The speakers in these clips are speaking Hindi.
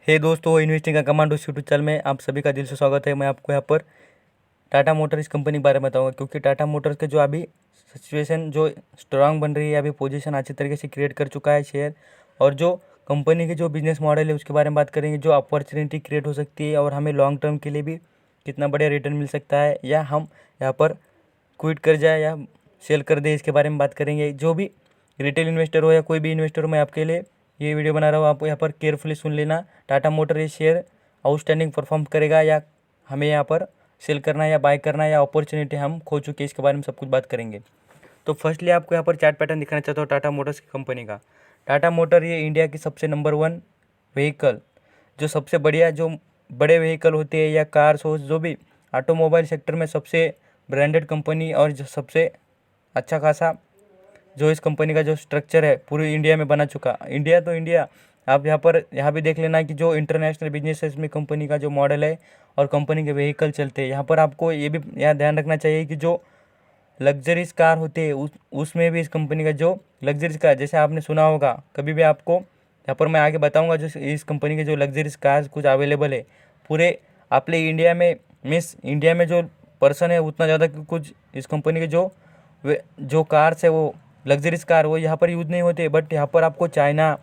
हे दोस्तों, इन्वेस्टिंग का कमांडो यूट्यूब चैनल में आप सभी का दिल से स्वागत है। मैं आपको यहाँ पर टाटा मोटर्स कंपनी के बारे में बताऊंगा, क्योंकि टाटा मोटर्स के जो अभी सिचुएशन जो स्ट्रांग बन रही है, अभी पोजीशन अच्छी तरीके से क्रिएट कर चुका है शेयर, और जो कंपनी के जो बिजनेस मॉडल है उसके बारे में बात करेंगे, जो अपॉर्चुनिटी क्रिएट हो सकती है और हमें लॉन्ग टर्म के लिए भी कितना बढ़िया रिटर्न मिल सकता है, या हम यहाँ पर क्विट कर जाए या सेल कर दे, इसके बारे में बात करेंगे। जो भी रिटेल इन्वेस्टर हो या कोई भी इन्वेस्टर हो, मैं आपके लिए ये वीडियो बना रहा हूँ। आप यहाँ पर केयरफुली सुन लेना। टाटा मोटर ये शेयर आउटस्टैंडिंग परफॉर्म करेगा, या हमें यहाँ पर सेल करना है या बाय करना है, या अपॉर्चुनिटी हम खो चुके हैं, इसके बारे में सब कुछ बात करेंगे। तो फर्स्टली आपको यहाँ पर चार्ट पैटर्न दिखाना चाहता हूँ टाटा मोटर्स की कंपनी का। टाटा मोटर ये इंडिया की सबसे नंबर 1 व्हीकल, जो सबसे बढ़िया जो बड़े व्हीकल होते हैं या कार्स हो, जो भी ऑटोमोबाइल सेक्टर में सबसे ब्रांडेड कंपनी, और जो सबसे अच्छा खासा जो इस कंपनी का जो स्ट्रक्चर है पूरी इंडिया में बना चुका। इंडिया तो इंडिया, आप यहाँ भी देख लेना कि जो इंटरनेशनल बिजनेसेस में कंपनी का जो मॉडल है और कंपनी के व्हीकल चलते हैं। यहाँ पर आपको ये भी यहाँ ध्यान रखना चाहिए कि जो लग्जरीज कार होते हैं उसमें भी इस कंपनी का जो लग्जरीज कार, जैसे आपने सुना होगा कभी भी, आपको यहाँ पर मैं आगे बताऊँगा जो इस कंपनी के जो लग्जरीज कार कुछ अवेलेबल है पूरे अपने इंडिया में। मीन्स इंडिया में जो पर्सन है उतना ज़्यादा कुछ इस कंपनी के जो कार्स है वो लग्जरीज कार वो यहाँ पर यूज़ नहीं होते। बट यहाँ पर आपको चाइना,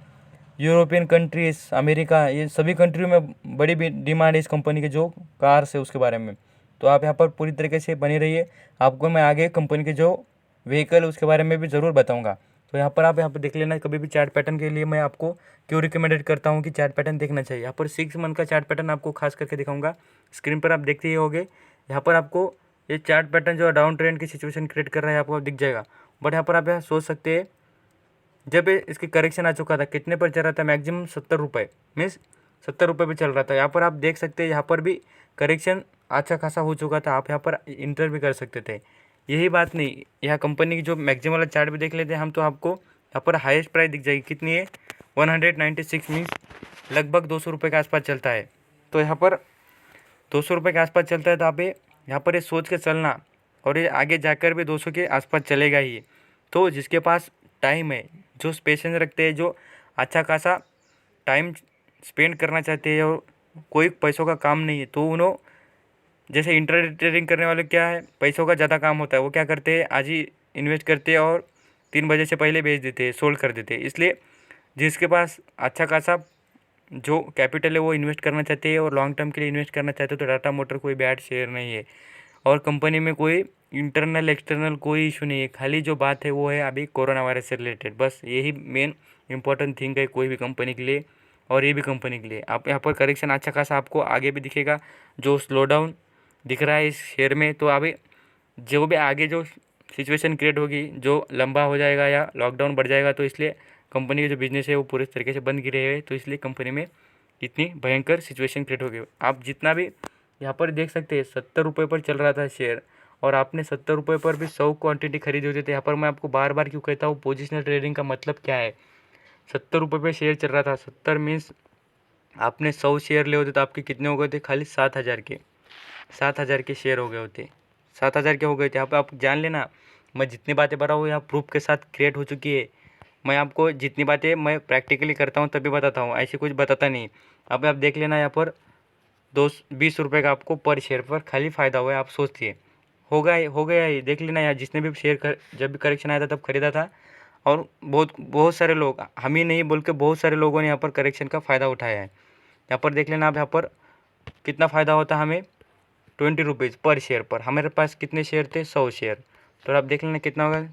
यूरोपियन कंट्रीज़, अमेरिका, ये सभी कंट्रियों में बड़ी डिमांड है इस कंपनी के जो कार्स है उसके बारे में। तो आप यहाँ पर पूरी तरीके से बने रहिए, आपको मैं आगे कंपनी के जो व्हीकल उसके बारे में भी ज़रूर बताऊँगा। तो यहाँ पर देख लेना। कभी भी चार्ट पैटर्न के लिए मैं आपको क्यों रिकमेंडेड करता हूँ कि चार्ट पैटर्न देखना चाहिए। यहाँ पर 6 मंथ का चार्ट पैटर्न आपको खास करके दिखाऊंगा। स्क्रीन पर आप देखते ही होंगे, यहाँ पर आपको ये चार्ट पैटर्न जो डाउन ट्रेंड की सिचुएशन क्रिएट कर रहा है आपको दिख जाएगा। बट यहाँ पर आप यहाँ सोच सकते हैं, जब इसकी करेक्शन आ चुका था कितने पर चल रहा था, मैक्सिमम 70 रुपये, मीन्स 70 रुपये पे चल रहा था। यहाँ पर आप देख सकते हैं, यहाँ पर भी करेक्शन अच्छा खासा हो चुका था, आप यहाँ पर इंटर भी कर सकते थे। यही बात नहीं, यहाँ कंपनी की जो मैक्सिमम वाला चार्ट भी देख लेते हैं हम, तो आपको यहाँ पर हाईएस्ट प्राइस दिख जाएगी। कितनी है? 196, मीन्स लगभग 200 रुपये के आसपास चलता है। तो यहाँ पर 200 रुपये के आसपास चलता है, तो आप यहाँ पर ये सोच के चलना, और ये आगे जाकर भी 200 के आसपास चलेगा ही। तो जिसके पास टाइम है, जो पेशेंस रखते हैं, जो अच्छा खासा टाइम स्पेंड करना चाहते हैं और कोई पैसों का काम नहीं है, तो उन्होंने जैसे इंट्राडे ट्रेडिंग करने वाले क्या है, पैसों का ज़्यादा काम होता है, वो क्या करते हैं, आज ही इन्वेस्ट करते हैं और 3 बजे से पहले बेच देते हैं, सोल्ड कर देते हैं। इसलिए जिसके पास अच्छा खासा जो कैपिटल है वो इन्वेस्ट करना चाहते हैं और लॉन्ग टर्म के लिए इन्वेस्ट करना चाहते हैं, तो टाटा मोटर कोई बैड शेयर नहीं है। और कंपनी में कोई इंटरनल एक्सटर्नल कोई इशू नहीं है। खाली जो बात है वो है अभी कोरोना वायरस से रिलेटेड, बस यही मेन इंपॉर्टेंट थिंग है कोई भी कंपनी के लिए, और ये भी कंपनी के लिए। आप यहाँ पर करेक्शन अच्छा खासा आपको आगे भी दिखेगा, जो स्लो डाउन दिख रहा है इस शेयर में। तो अभी जो भी आगे जो सिचुएशन क्रिएट होगी, जो लंबा हो जाएगा या लॉकडाउन बढ़ जाएगा, तो इसलिए कंपनी का जो बिजनेस है वो पूरे तरीके से बंद गिरे हुए, तो इसलिए कंपनी में इतनी भयंकर सिचुएशन क्रिएट होगी। आप जितना भी यहाँ पर देख सकते हैं 70 रुपये पर चल रहा था शेयर, और आपने 70 रुपये पर भी 100 क्वांटिटी खरीदी होती थी। यहाँ पर मैं आपको बार बार क्यों कहता हूँ, पोजिशनल ट्रेडिंग का मतलब क्या है। 70 रुपये पर शेयर चल रहा था, 70 मीन्स आपने 100 शेयर ले होते तो आपके कितने हो गए थे, खाली 7,000 के, 7,000 के शेयर हो गए होते, 7,000 के हो गए थे। यहाँ पर आप जान लेना, मैं जितनी बातें बता रहा हूँ यहाँ प्रूफ के साथ क्रिएट हो चुकी है। मैं आपको जितनी बातें मैं प्रैक्टिकली करता हूँ तभी बताता हूँ, ऐसे कुछ बताता नहीं। अब आप देख लेना, यहाँ पर 20 रुपये का आपको पर शेयर पर खाली फ़ायदा हुआ है। आप सोचिए, हो गया ही। देख लेना यार, जिसने भी जब भी करेक्शन आया था तब खरीदा था, और बहुत सारे लोग, हम ही नहीं बोल के बहुत सारे लोगों ने यहाँ पर करेक्शन का फ़ायदा उठाया है। यहाँ पर देख लेना आप, यहाँ पर कितना फ़ायदा होता हमें, 20 रुपीज़ पर शेयर पर। हमारे पास कितने शेयर थे, 100 शेयर, तो आप देख लेना कितना होगा,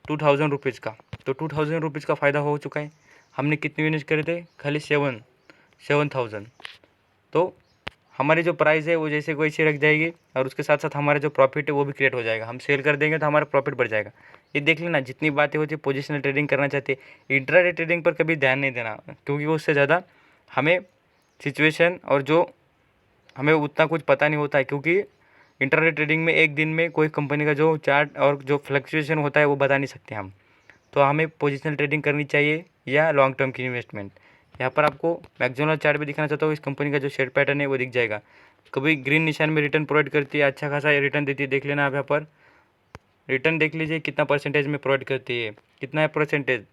2000 रुपीज़ का। तो 2000 रुपीज़ का फ़ायदा हो चुका है। हमने कितने इन्वेस्ट करे थे, खाली 7,000। तो हमारी जो प्राइस है वो जैसे कोई वैसे रख जाएगी, और उसके साथ साथ हमारा जो प्रॉफिट है वो भी क्रिएट हो जाएगा। हम सेल कर देंगे तो हमारा प्रॉफिट बढ़ जाएगा। ये देख लेना, जितनी बातें होती है पोजिशनल ट्रेडिंग करना चाहते हैं, इंट्राडे ट्रेडिंग पर कभी ध्यान नहीं देना, क्योंकि उससे ज़्यादा हमें सिचुएशन और जो हमें उतना कुछ पता नहीं होता है। क्योंकि इंट्राडे ट्रेडिंग में एक दिन में कोई कंपनी का जो चार्ट और जो फ्लक्चुएशन होता है वो बता नहीं सकते हम। तो हमें पोजिशनल ट्रेडिंग करनी चाहिए या लॉन्ग टर्म की इन्वेस्टमेंट। यहाँ पर आपको मैक्सिमम चार्ट भी दिखाना चाहता हूँ, इस कंपनी का जो शेयर पैटर्न है वो दिख जाएगा। कभी ग्रीन निशान में रिटर्न प्रोवाइड करती है, अच्छा खासा रिटर्न देती है। देख लेना आप, यहाँ पर रिटर्न देख लीजिए कितना परसेंटेज में प्रोवाइड करती है। कितना है परसेंटेज,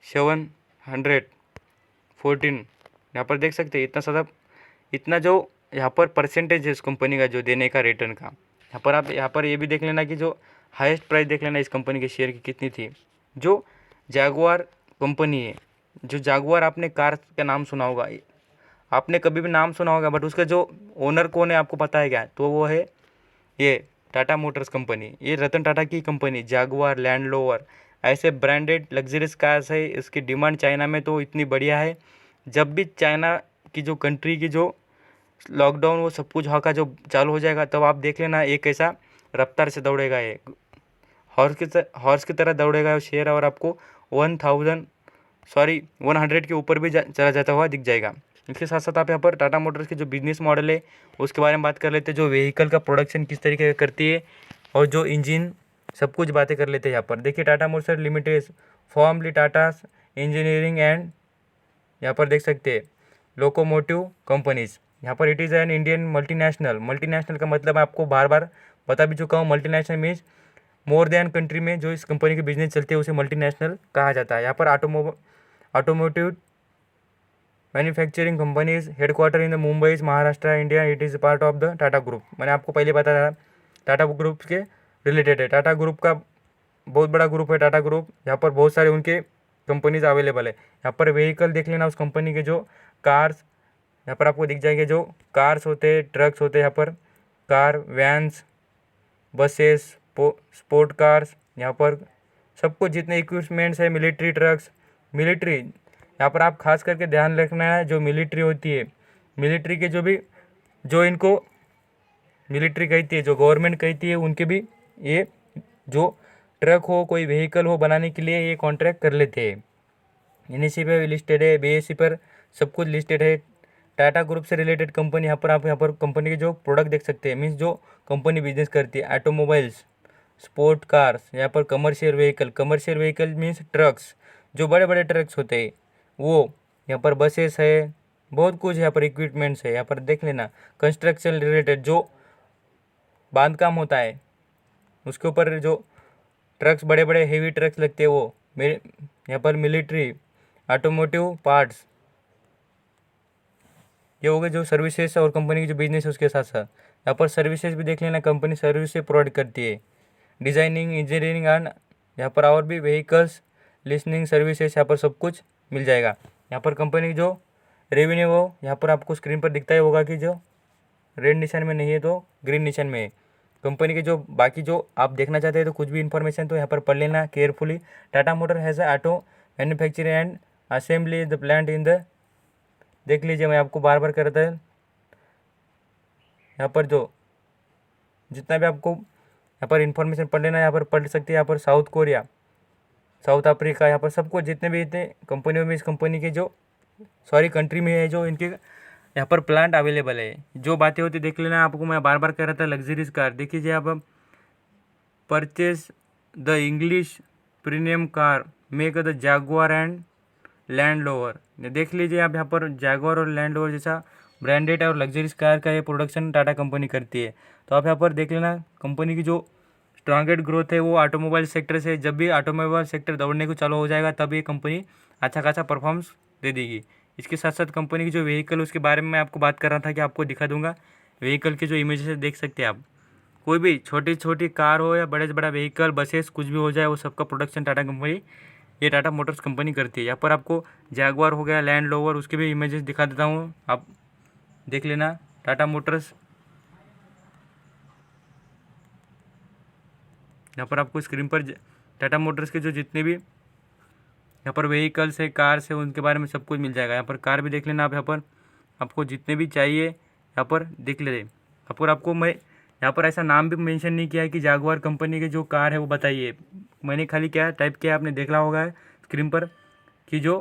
714, यहाँ पर देख सकते हैं इतना ज़्यादा, इतना जो यहाँ पर परसेंटेज है इस कंपनी का जो देने का रिटर्न का। यहाँ पर आप यहाँ पर ये भी देख लेना कि जो हाईएस्ट प्राइस देख लेना इस कंपनी के शेयर की कितनी थी। जो जैगुआर कंपनी है, जो जैगुआर आपने कार का नाम सुना होगा, आपने कभी भी नाम सुना होगा, बट उसका जो ओनर कौन है आपको पता है क्या? तो वो है ये टाटा मोटर्स कंपनी। ये रतन टाटा की कंपनी। जैगुआर, लैंड रोवर ऐसे ब्रांडेड लग्जरियस कार्स है। इसकी डिमांड चाइना में तो इतनी बढ़िया है। जब भी चाइना की जो कंट्री की जो लॉकडाउन वो सब कुछ वहाँ का जो चालू हो जाएगा, तब आप देख लेना एक ऐसा रफ्तार से दौड़ेगा, ये हॉर्स की तरह दौड़ेगा वो शेयर, और आपको 100 के ऊपर भी चला जाता हुआ दिख जाएगा। इसके साथ साथ आप यहाँ पर टाटा मोटर्स के जो बिजनेस मॉडल है उसके बारे में बात कर लेते हैं, जो व्हीकल का प्रोडक्शन किस तरीके का करती है और जो इंजन, सब कुछ बातें कर लेते हैं। यहाँ पर देखिए Tata Motors limited formally Tata engineering and, यहाँ पर देख सकते हैं लोकोमोटिव कंपनीज। यहाँ पर it is an Indian multinational. Multinational का मतलब आपको बार बार बता भी चुका हूँ। Multinational means more than country में जो इस कंपनी के बिजनेस चलते हैं उसे मल्टीनेशनल कहा जाता है। यहाँ पर automotive manufacturing companies headquarter in the Mumbai Maharashtra India. It is part of the Tata group. मैंने आपको पहले बताया टाटा ग्रुप के रिलेटेड है। टाटा ग्रुप का बहुत बड़ा ग्रुप है टाटा ग्रुप। यहाँ पर बहुत सारे उनके कंपनीज अवेलेबल है। यहाँ पर व्हीकल देख लेना उस कंपनी के जो कार्स, यहाँ पर आपको दिख जाएंगे जो कार्स होते हैं, ट्रक्स होते हैं। यहाँ पर car, vans, buses, sport cars, यहाँ पर सब कुछ जितने इक्विपमेंट्स है, मिलिट्री ट्रक्स, मिलिट्री, यहाँ पर आप खास करके ध्यान रखना है जो मिलिट्री होती है, मिलिट्री के जो इनको मिलिट्री कहती है, जो गवर्नमेंट कहती है, उनके भी ये जो ट्रक हो, कोई व्हीकल हो बनाने के लिए ये कॉन्ट्रैक्ट कर लेते हैं। एनएससी पे लिस्टेड है, बीएससी पर सब कुछ लिस्टेड है। टाटा ग्रुप से रिलेटेड कंपनी, यहाँ पर कंपनी के जो प्रोडक्ट देख सकते हैं, मीन्स जो कंपनी बिजनेस करती है, ऑटोमोबाइल्स, स्पोर्ट कार्स, यहाँ पर कमर्शियल व्हीकल मीन्स ट्रक्स, जो बड़े बड़े ट्रक्स होते हैं वो, यहाँ पर बसेस है, बहुत कुछ यहाँ पर इक्विपमेंट्स है। यहाँ पर देख लेना कंस्ट्रक्शन रिलेटेड जो बांधकाम होता है उसके ऊपर जो ट्रक्स, बड़े बड़े हेवी ट्रक्स लगते हैं वो, यहाँ पर मिलिट्री, ऑटोमोटिव पार्ट्स, ये हो गए जो सर्विसेज और कंपनी की जो बिजनेस है उसके साथ साथ। यहाँ पर सर्विसेज भी देख लेना, कंपनी सर्विसेज प्रोवाइड करती है, डिज़ाइनिंग, इंजीनियरिंग एंड यहाँ पर और भी व्हीकल्स लिसनिंग सर्विसेज, यहाँ पर सब कुछ मिल जाएगा। यहाँ पर कंपनी की जो रेवेन्यू हो, यहाँ पर आपको स्क्रीन पर दिखता ही होगा कि जो रेड निशान में नहीं है तो ग्रीन निशान में है। कंपनी के जो बाकी जो आप देखना चाहते हैं तो कुछ भी इन्फॉर्मेशन तो यहाँ पर पढ़ लेना carefully. Tata motor has a auto manufacturing and assembly the plant in the, देख लीजिए मैं आपको बार बार करता है, यहाँ पर जो जितना भी आपको यहाँ पर इन्फॉर्मेशन पढ़ लेना, यहाँ पर पढ़ सकते हैं। यहाँ पर साउथ कोरिया, साउथ अफ्रीका, यहाँ पर सबको जितने भी इतने कंपनियों में, इस कंपनी के जो कंट्री में है जो इनके यहाँ पर प्लांट अवेलेबल है। जो बातें होती देख लेना, आपको मैं बार बार कह रहा था लग्जरीज कार। देखिए आप purchase the English premium car make the Jaguar and land rover. देख लीजिए आप, यहाँ पर जैगुआर और लैंड रोवर जैसा ब्रांडेड और लग्जरीज कार का ये प्रोडक्शन टाटा कंपनी करती है। तो आप यहाँ पर देख लेना कंपनी की जो स्ट्रॉन्गेस्ट ग्रोथ है वो ऑटोमोबाइल सेक्टर से। जब भी ऑटोमोबाइल सेक्टर दौड़ने को चालू हो जाएगा तब ये कंपनी अच्छा खासा परफॉर्मेंस दे देगी। इसके साथ साथ कंपनी की जो व्हीकल उसके बारे में मैं आपको बात कर रहा था कि आपको दिखा दूंगा। व्हीकल के जो इमेजेस देख सकते हैं आप, कोई भी छोटी छोटी कार हो या बड़े से बड़ा व्हीकल, बसेस, कुछ भी हो जाए, वो सबका प्रोडक्शन टाटा कंपनी, ये टाटा मोटर्स कंपनी करती है। यहाँ पर आपको जैगुआर हो गया, लैंड रोवर, उसके भी इमेजेस दिखा देता हूँ, आप देख लेना। टाटा मोटर्स, यहाँ पर आपको स्क्रीन पर टाटा मोटर्स के जो जितने भी यहाँ पर व्हीकल्स है, कार्स है, उनके बारे में सब कुछ मिल जाएगा। यहाँ पर कार भी देख लेना आप, यहाँ पर आपको जितने भी चाहिए यहाँ पर देख ले। यहाँ पर आपको मैं यहाँ पर ऐसा नाम भी मेंशन नहीं किया है कि जैगुआर कंपनी के जो कार है वो बताइए। मैंने खाली क्या टाइप किया, आपने देखा होगा स्क्रीन पर कि जो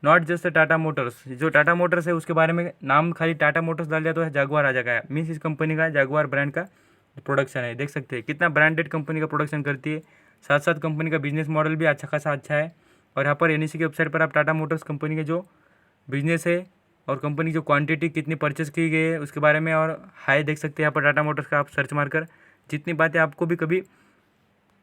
नॉट जस्ट टाटा मोटर्स, जो टाटा मोटर्स है उसके बारे में नाम खाली टाटा मोटर्स डाल दिया तो जैगुआर आ जाएगा। मीन्स इस कंपनी का जैगुआर ब्रांड का प्रोडक्शन है। देख सकते हैं कितना ब्रांडेड कंपनी का प्रोडक्शन करती है। साथ साथ कंपनी का बिजनेस मॉडल भी अच्छा खासा अच्छा है। और यहाँ पर एनईसी की वेबसाइट पर आप टाटा मोटर्स कंपनी के जो बिजनेस है और कंपनी की जो क्वांटिटी कितनी परचेस की गई है उसके बारे में और हाई देख सकते हैं। यहाँ पर टाटा मोटर्स का आप सर्च मारकर जितनी बातें आपको भी कभी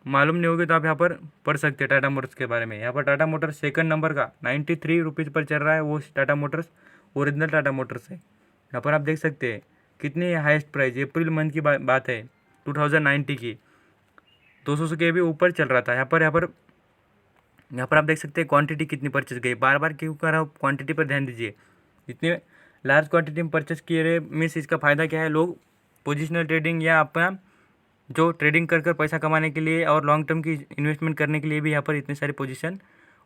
मालूम नहीं होगी तो आप यहाँ पर पढ़ सकते हैं टाटा मोटर्स के बारे में। यहाँ पर टाटा मोटर्स सेकंड नंबर का 93 रुपीज़ पर चल रहा है वो Tata Motors. Original Tata Motors है। यहाँ पर आप देख सकते हैं कितनी हाईएस्ट प्राइस, अप्रैल मंथ की बात है 2019 की, 200 के भी ऊपर चल रहा था। यहाँ पर आप देख सकते हैं क्वांटिटी कितनी परचेज गई। बार बार क्यों कर रहा हूँ, क्वांटिटी पर ध्यान दीजिए। इतने लार्ज क्वांटिटी में परचेस किए रहे मीन्स इसका फ़ायदा क्या है, लोग पोजिशनल ट्रेडिंग या अपना जो ट्रेडिंग कर पैसा कमाने के लिए और लॉन्ग टर्म की इन्वेस्टमेंट करने के लिए भी यहाँ पर इतने सारे पोजीशन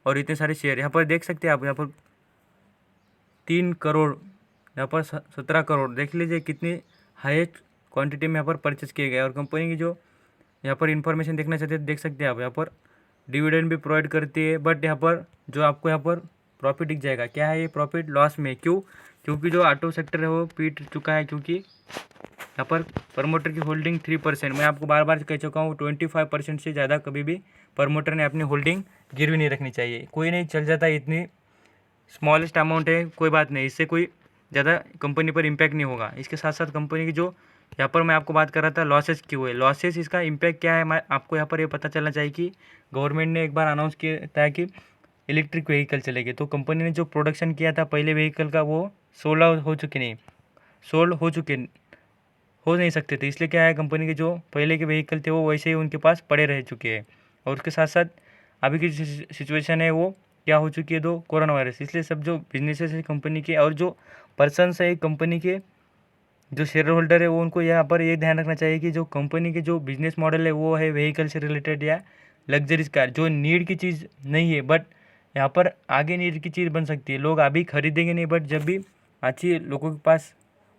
और इतने सारे शेयर, यहाँ पर देख सकते हैं आप। यहाँ पर 3 करोड़, यहाँ पर 17 करोड़, देख लीजिए कितनी हाईएस्ट क्वांटिटी में यहाँ पर परचेस किए गए। और कंपनी की जो यहाँ पर इन्फॉर्मेशन देखना चाहते हैं देख सकते हैं आप। यहाँ पर डिविडेंड भी प्रोवाइड करती है, बट यहाँ पर जो आपको यहाँ पर प्रॉफिट दिख जाएगा, क्या है ये प्रॉफिट लॉस में, क्यों, क्योंकि जो ऑटो सेक्टर है वो पीट चुका है। क्योंकि यहाँ पर प्रमोटर की होल्डिंग 3%, मैं आपको बार बार कह चुका हूँ 25% से ज़्यादा कभी भी प्रमोटर ने अपनी होल्डिंग गिरवी नहीं रखनी चाहिए। कोई नहीं चल जाता, इतनी स्मॉलेस्ट अमाउंट है, कोई बात नहीं, इससे कोई ज़्यादा कंपनी पर इम्पैक्ट नहीं होगा। इसके साथ साथ कंपनी की जो यहाँ पर मैं आपको बात कर रहा था लॉसेस क्यों हुए, लॉसेस इसका इम्पैक्ट क्या है, मैं आपको यहाँ पर ये पता चलना चाहिए कि गवर्नमेंट ने एक बार अनाउंस किया था कि इलेक्ट्रिक व्हीकल चलेंगे, तो कंपनी ने जो प्रोडक्शन किया था पहले व्हीकल का वो 16 हो चुके नहीं, सोल्ड हो नहीं सकते थे। इसलिए क्या है, कंपनी के जो पहले के व्हीकल थे वो वैसे ही उनके पास पड़े रह चुके हैं। और उसके साथ साथ अभी की सिचुएशन है वो क्या हो चुकी है, तो कोरोना वायरस, इसलिए सब जो बिजनेसेस है कंपनी के और जो पर्सनस है कंपनी के जो शेयर होल्डर है वो उनको यहाँ पर ये ध्यान रखना चाहिए कि जो कंपनी के जो बिजनेस मॉडल है वो है व्हीकल से रिलेटेड या लग्जरीज कार, जो नीड की चीज़ नहीं है, बट यहाँ पर आगे नीड की चीज़ बन सकती है। लोग अभी खरीदेंगे नहीं, बट जब भी अच्छी लोगों के पास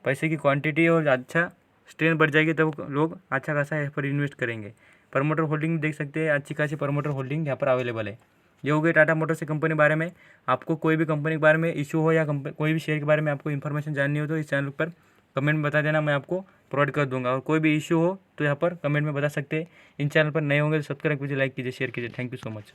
पैसे की क्वांटिटी और अच्छा स्ट्रेंथ बढ़ जाएगी तब लोग अच्छा खासा यहाँ पर इन्वेस्ट करेंगे। प्रमोटर होल्डिंग देख सकते हैं, अच्छी खासी प्रमोटर होल्डिंग यहाँ पर अवेलेबल है। ये हो गई टाटा मोटर्स की कंपनी बारे में। आपको कोई भी कंपनी के बारे में इशू हो या कोई भी शेयर के बारे में आपको इन्फॉर्मेशन जाननी हो तो इस चैनल पर कमेंट में बता देना, मैं आपको प्रोवाइड कर दूंगा। और कोई भी इशू हो तो यहाँ पर कमेंट में बता सकते हैं। इन चैनल पर नए होंगे तो सब्सक्राइब कीजिए, लाइक कीजिए, शेयर कीजिए। Thank you so much.